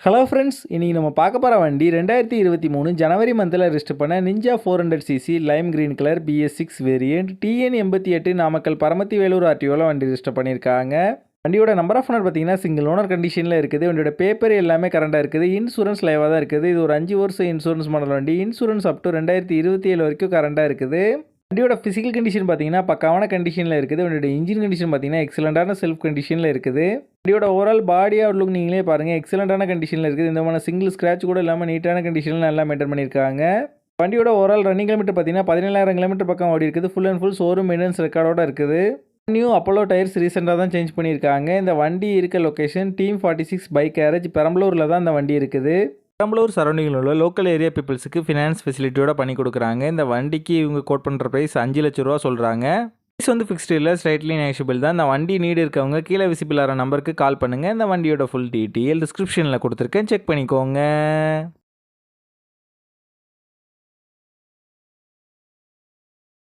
Hello friends, இன்றைக்கி நம்ம பார்க்க போகிற வண்டி 2023 ஜனவரி மந்தில் ரிஜிஸ்டர் பண்ண Ninja 400cc lime green colour BS6 variant TN 88 Namakkal Paramathi Velur ஆர்டிஓவில் வண்டி ரிஜிஸ்டர் பண்ணியிருக்காங்க. வண்டியோட நம்பர் ஆஃப் ஓனர் பார்த்தீங்கன்னா சிங்கிள் ஓனர் கண்டிஷனில் இருக்குது. வண்டியோட பேப்பர் எல்லாமே கரண்டாக இருக்குது. இன்சூரன்ஸ் லைவாக தான் இருக்குது. இது ஒரு 5 வருஷம் இன்சூரன்ஸ் மாடல் வண்டி. இன்சூரன்ஸ் அப் டு 2027 வரைக்கும் கரண்டாக இருக்குது. வண்டியோட ஃபிசிக்கல் கண்டிஷன் பார்த்தீங்கன்னா பக்காவான கண்டிஷனில் இருக்குது. வண்டியோட இன்ஜின் கண்டிஷன் பார்த்தீங்கன்னா எக்ஸலண்டான செல்ஃப் கண்டிஷனில் இருக்குது. வண்டியோட ஓவரால் பாடி அவுட்லுக் நீங்களே பாருங்கள், எக்ஸலண்டான கண்டிஷனில் இருக்குது. இந்த மாதிரி சிங்கிள் ஸ்க்ராட்ச் கூட இல்லாமல் நீட்டான கண்டிஷனில் நல்லா மெயின்டைன் பண்ணியிருக்காங்க. வண்டியோட ஓவரால் ரன்னிங் கிலோமீட்டர் பார்த்தீங்கன்னா 17,000 கிலோமீட்டர் பக்கம் ஓடி இருக்குது. Full and full showroom maintenance ரெக்கார்டோட இருக்குது. நியூ அப்போலோ டயர்ஸ் ரீசெண்டாக தான் சேஞ்ச் பண்ணியிருக்காங்க. இந்த வண்டி இருக்க லொக்கேஷன் டீம் 46 பைக் கேரேஜ் பெரம்பலூரில் தான் இந்த வண்டி இருக்குது. பெரம்பலூர் சரௌண்டிங்கில் உள்ள லோக்கல் ஏரியா பீப்புள்ஸுக்கு ஃபினான்ஸ் ஃபெசிலிட்டியோட பண்ணி கொடுக்குறாங்க. இந்த வண்டிக்கு இவங்க கோட் பண்ணுற ப்ரைஸ் 5 லட்ச ரூபா சொல்கிறாங்க. ப்ரைஸ் வந்து ஃபிக்ஸ்டு இல்லை, ஸ்லைட்லி நெகோஷியபிள் தான். இந்த வண்டி நீடு இருக்கவங்க கீழே விசிபிள் ஆகிற நம்பருக்கு கால் பண்ணுங்கள். இந்த வண்டியோட ஃபுல் டீட்டெயில் டிஸ்கிரிப்ஷனில் கொடுத்துருக்கேன், செக் பண்ணிக்கோங்க.